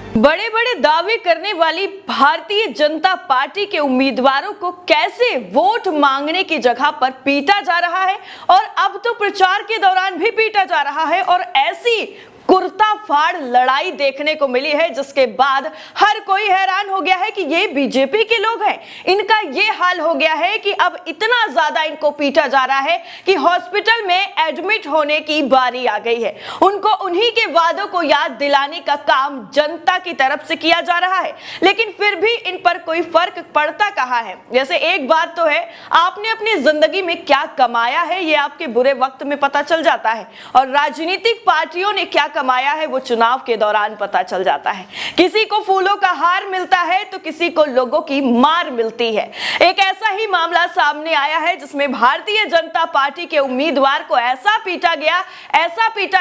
बड़े बड़े दावे करने वाली भारतीय जनता पार्टी के उम्मीदवारों को कैसे वोट मांगने की जगह पर पीटा जा रहा है और अब तो प्रचार के दौरान भी पीटा जा रहा है और ऐसी कुर्ता फाड़ लड़ाई देखने को मिली है जिसके बाद हर कोई हैरान हो गया है कि ये बीजेपी के लोग हैं। इनका ये हाल हो गया है कि अब इतना ज्यादा इनको पीटा जा रहा है कि हॉस्पिटल में एडमिट होने की बारी आ गई है। उनको उन्हीं के वादों को याद दिलाने का काम जनता की तरफ से किया जा रहा है, लेकिन फिर भी इन पर कोई फर्क पड़ता कहां है। जैसे एक बात तो है, आपने अपनी जिंदगी में क्या कमाया है ये आपके बुरे वक्त में पता चल जाता है और राजनीतिक पार्टियों ने क्या कमाया है वो चुनाव के दौरान पता चल जाता है। किसी को फूलों का हार मिलता है तो किसी को लोगों की मार मिलती है। एक ऐसा ही मामला सामने आया है जिसमें भारतीय जनता पार्टी के उम्मीदवार को ऐसा पीटा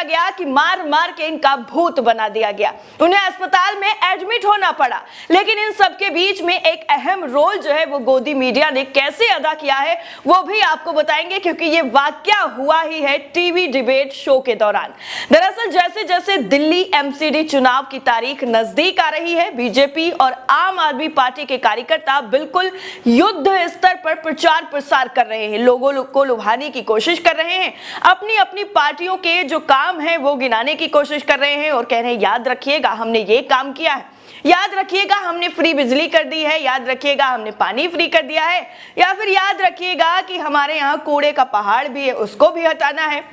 गया कि मार मार के इनका भूत बना दिया गया। उन्हें अस्पताल में एडमिट होना पड़ा। लेकिन इन सबके बीच में एक अहम रोल जो है वो गोदी मीडिया ने कैसे अदा किया है वो भी आपको बताएंगे, क्योंकि ये वाकया हुआ ही है टीवी डिबेट शो के दौरान। दरअसल जैसे जैसे दिल्ली एमसीडी चुनाव की तारीख नजदीक आ रही है, बीजेपी और आम आदमी पार्टी के कार्यकर्ता बिल्कुल युद्ध स्तर पर प्रचार प्रसार कर रहे हैं, लोगों को लुभाने की कोशिश कर रहे हैं, अपनी अपनी पार्टियों के जो काम है वो गिनाने की कोशिश कर रहे हैं और कह रहे हैं याद रखिएगा हमने ये काम किया है, याद रखिएगा हमने फ्री बिजली कर दी है, याद रखिएगा हमने पानी फ्री कर दिया है, या फिर याद रखिएगा कि हमारे यहाँ कूड़े का पहाड़ भी है उसको भी हटाना है।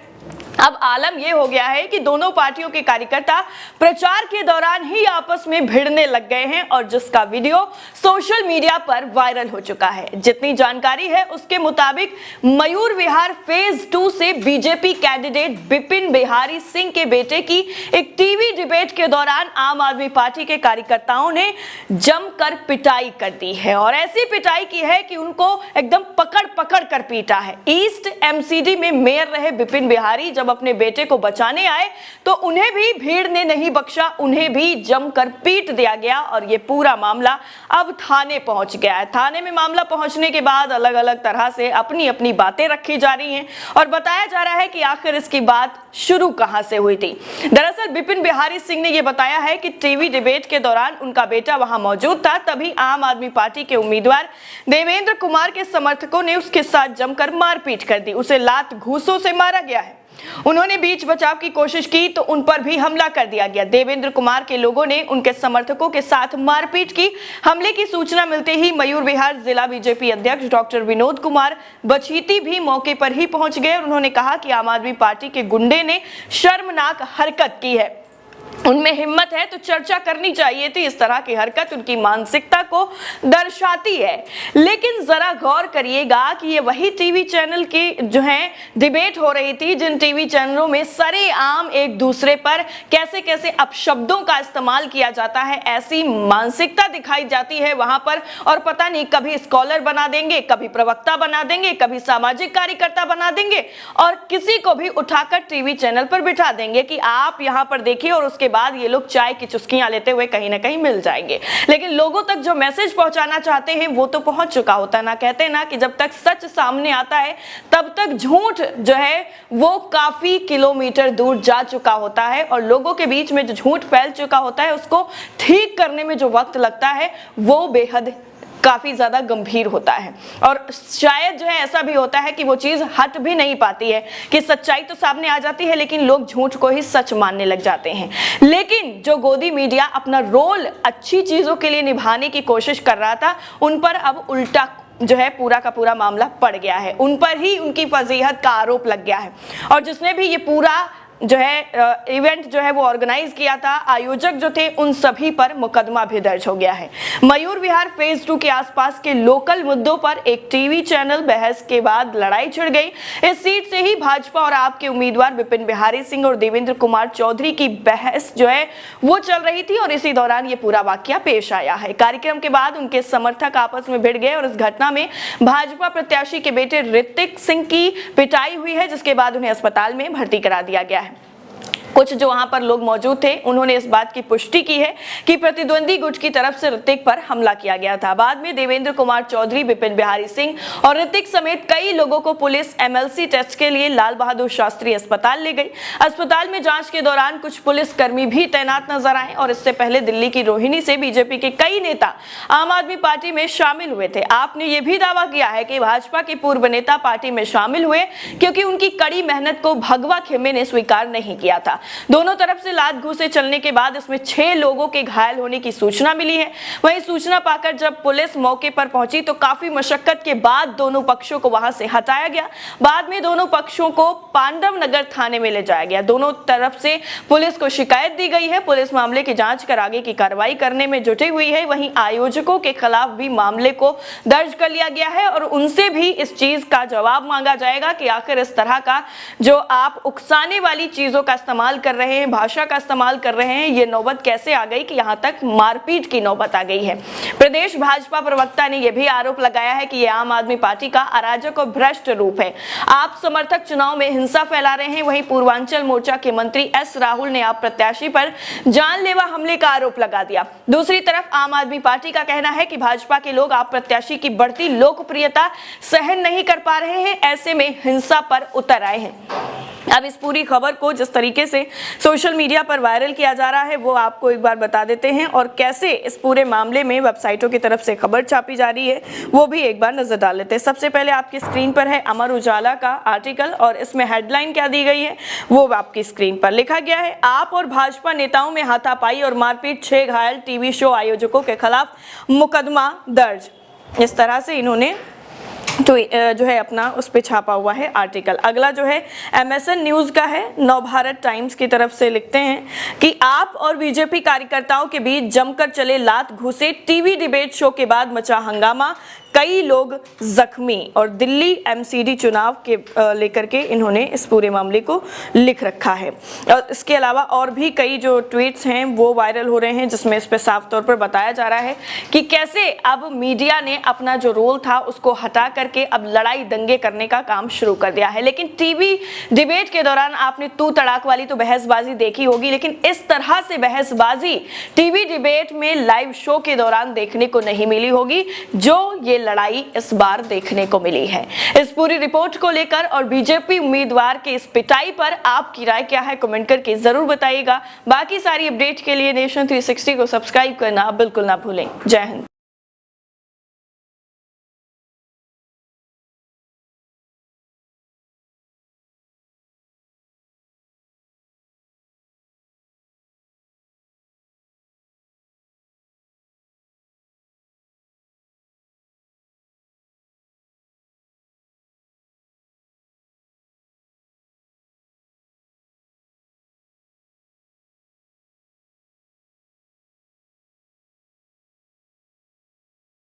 अब आलम यह हो गया है कि दोनों पार्टियों के कार्यकर्ता प्रचार के दौरान ही आपस में भिड़ने लग गए हैं और जिसका वीडियो सोशल मीडिया पर वायरल हो चुका है। जितनी जानकारी है उसके मुताबिक मयूर विहार फेज 2 से बीजेपी कैंडिडेट विपिन बिहारी सिंह के बेटे की एक टीवी डिबेट के दौरान आम आदमी पार्टी के कार्यकर्ताओं ने जमकर पिटाई कर दी है और ऐसी पिटाई की है कि उनको एकदम पकड़ कर पीटा है। ईस्ट एमसीडी में मेयर रहे विपिन बिहारी जब अपने बेटे को बचाने आए तो उन्हें भी भीड़ ने नहीं बख्शा, उन्हें भी जमकर पीट दिया गया और ये पूरा मामला अब थाने पहुंच गया है। थाने में मामला पहुंचने के बाद अलग अलग तरह से अपनी अपनी बातें रखी जा रही हैं और बताया जा रहा है कि आखिर इसकी बात शुरू कहां से हुई थी। दरअसल विपिन बिहारी सिंह ने यह बताया है कि टीवी डिबेट के दौरान उनका बेटा वहां मौजूद था, तभी आम आदमी पार्टी के उम्मीदवार देवेंद्र कुमार के समर्थकों ने उसके साथ जमकर मारपीट कर दी, उसे लात घूंसों से मारा गया है। उन्होंने बीच बचाव की कोशिश की तो उन पर भी हमला कर दिया गया। देवेंद्र कुमार के लोगों ने उनके समर्थकों के साथ मारपीट की। हमले की सूचना मिलते ही मयूर विहार जिला बीजेपी अध्यक्ष डॉक्टर विनोद कुमार बछीती भी मौके पर ही पहुंच गए और उन्होंने कहा कि आम आदमी पार्टी के गुंडे ने शर्मनाक हरकत की है, उनमें हिम्मत है तो चर्चा करनी चाहिए थी। इस तरह की हरकत उनकी मानसिकता को दर्शाती है। लेकिन जरा गौर करिएगा कि ये वही टीवी चैनल की जो है डिबेट हो रही थी जिन टीवी चैनलों में सरेआम एक दूसरे पर कैसे कैसे अपशब्दों का इस्तेमाल किया जाता है, ऐसी मानसिकता दिखाई जाती है वहां पर। और पता नहीं कभी स्कॉलर बना देंगे, कभी प्रवक्ता बना देंगे, कभी सामाजिक कार्यकर्ता बना देंगे और किसी को भी उठाकर टीवी चैनल पर बिठा देंगे कि आप यहां पर देखिए और उसके बाद ये लोग चाय की चुस्कियां लेते हुए कहीं ना कहीं मिल जाएंगे। लेकिन लोगों तक जो मैसेज पहुंचाना चाहते हैं वो तो पहुंच चुका होता है ना। कहते ना कि जब तक सच सामने आता है तब तक झूठ जो है वो काफी किलोमीटर दूर जा चुका होता है और लोगों के बीच में जो झूठ फैल चुका होता है उसको ठीक करने में जो वक्त लगता है वो बेहद काफी ज्यादा गंभीर होता है। और शायद जो है ऐसा भी होता है कि वो चीज हट भी नहीं पाती है कि सच्चाई तो सामने आ जाती है लेकिन लोग झूठ को ही सच मानने लग जाते हैं। लेकिन जो गोदी मीडिया अपना रोल अच्छी चीजों के लिए निभाने की कोशिश कर रहा था उन पर अब उल्टा जो है पूरा का पूरा मामला पड़ गया है, उन पर ही उनकी फजीहत का आरोप लग गया है। और जिसने भी ये पूरा जो है इवेंट जो है वो ऑर्गेनाइज किया था, आयोजक जो थे उन सभी पर मुकदमा भी दर्ज हो गया है। मयूर विहार फेज 2 के आसपास के लोकल मुद्दों पर एक टीवी चैनल बहस के बाद लड़ाई छिड़ गई। इस सीट से ही भाजपा और आप के उम्मीदवार विपिन बिहारी सिंह और देवेंद्र कुमार चौधरी की बहस जो है वो चल रही थी और इसी दौरान ये पूरा वाकया पेश आया है। कार्यक्रम के बाद उनके समर्थक आपस में भिड़ गए और इस घटना में भाजपा प्रत्याशी के बेटे ऋतिक सिंह की पिटाई हुई है, जिसके बाद उन्हें अस्पताल में भर्ती करा दिया गया है। कुछ जो वहां पर लोग मौजूद थे उन्होंने इस बात की पुष्टि की है कि प्रतिद्वंदी गुट की तरफ से ऋतिक पर हमला किया गया था। बाद में देवेंद्र कुमार चौधरी, विपिन बिहारी सिंह और ऋतिक समेत कई लोगों को पुलिस एमएलसी टेस्ट के लिए लाल बहादुर शास्त्री अस्पताल ले गई। अस्पताल में जांच के दौरान कुछ पुलिस कर्मी भी तैनात नजर आए और इससे पहले दिल्ली की रोहिणी से बीजेपी के कई नेता आम आदमी पार्टी में शामिल हुए थे। आपने यह भी दावा किया है कि भाजपा के पूर्व नेता पार्टी में शामिल हुए क्योंकि उनकी कड़ी मेहनत को भगवा खेमे ने स्वीकार नहीं किया था। दोनों तरफ से लात घूंसे चलने के बाद इसमें 6 लोगों के घायल होने की सूचना मिली है। वहीं सूचना पाकर जब पुलिस मौके पर पहुंची तो काफी मशक्कत के बाद दोनों पक्षों को वहां से हटाया गया। बाद में दोनों पक्षों को पांडव नगर थाने में ले जाया गया। दोनों तरफ से पुलिस को शिकायत दी गई है। पुलिस मामले की जांच कर आगे की कार्रवाई करने में जुटी हुई है। वहीं आयोजकों के खिलाफ भी मामले को दर्ज कर लिया गया है और उनसे भी इस चीज का जवाब मांगा जाएगा कि आखिर इस तरह का जो आप उकसाने वाली चीजों का इस्तेमाल कर रहे हैं, भाषा का इस्तेमाल कर रहे हैं, ये नौबत कैसे आ गई कि यहां तक मारपीट की नौबत आ गई है। प्रदेश भाजपा प्रवक्ता ने यह भी आरोप लगाया है कि यह आम आदमी पार्टी का अराजक और भ्रष्ट रूप है। आप समर्थक चुनाव में हिंसा फैला रहे हैं। वहीं पूर्वांचल मोर्चा के मंत्री एस राहुल ने आप प्रत्याशी पर जानलेवा हमले का आरोप लगा दिया। दूसरी तरफ आम आदमी पार्टी का कहना है कि भाजपा के लोग आप प्रत्याशी की बढ़ती लोकप्रियता सहन नहीं कर पा रहे हैं, ऐसे में हिंसा पर उतर आए हैं। अब इस पूरी खबर को जिस तरीके से सोशल मीडिया पर वायरल किया जा रहा है वो आपको एक बार बता देते हैं और कैसे इस पूरे मामले में वेबसाइटों की तरफ से खबर छापी जा रही है वो भी एक बार नजर डाल लेते हैं। सबसे पहले आपकी स्क्रीन पर है अमर उजाला का आर्टिकल और इसमें हेडलाइन क्या दी गई है वो आपकी स्क्रीन पर लिखा गया है। आप और भाजपा नेताओं में हाथापाई और मारपीट, 6 घायल, टीवी शो आयोजकों के खिलाफ मुकदमा दर्ज। इस तरह से इन्होंने तो जो है अपना उस पे छापा हुआ है आर्टिकल। अगला जो है एमएसएन न्यूज का है। नवभारत टाइम्स की तरफ से लिखते हैं कि आप और बीजेपी कार्यकर्ताओं के बीच जमकर चले लात घूसे, टीवी डिबेट शो के बाद मचा हंगामा, कई लोग जख्मी और दिल्ली एमसीडी चुनाव के लेकर के इन्होंने इस पूरे मामले को लिख रखा है। और इसके अलावा और भी कई जो ट्वीट्स हैं वो वायरल हो रहे हैं जिसमें इस पे साफ तौर पर बताया जा रहा है कि कैसे अब मीडिया ने अपना जो रोल था उसको हटा करके अब लड़ाई दंगे करने का काम शुरू कर दिया है। लेकिन टीवी डिबेट के दौरान आपने तू तड़ाक वाली तो बहसबाजी देखी होगी, लेकिन इस तरह से बहसबाजी टीवी डिबेट में लाइव शो के दौरान देखने को नहीं मिली होगी जो ये लड़ाई इस बार देखने को मिली है। इस पूरी रिपोर्ट को लेकर और बीजेपी उम्मीदवार के इस पिटाई पर आपकी राय क्या है कमेंट करके जरूर बताइएगा। बाकी सारी अपडेट के लिए नेशन 360 को सब्सक्राइब करना बिल्कुल ना भूलें। जय हिंद।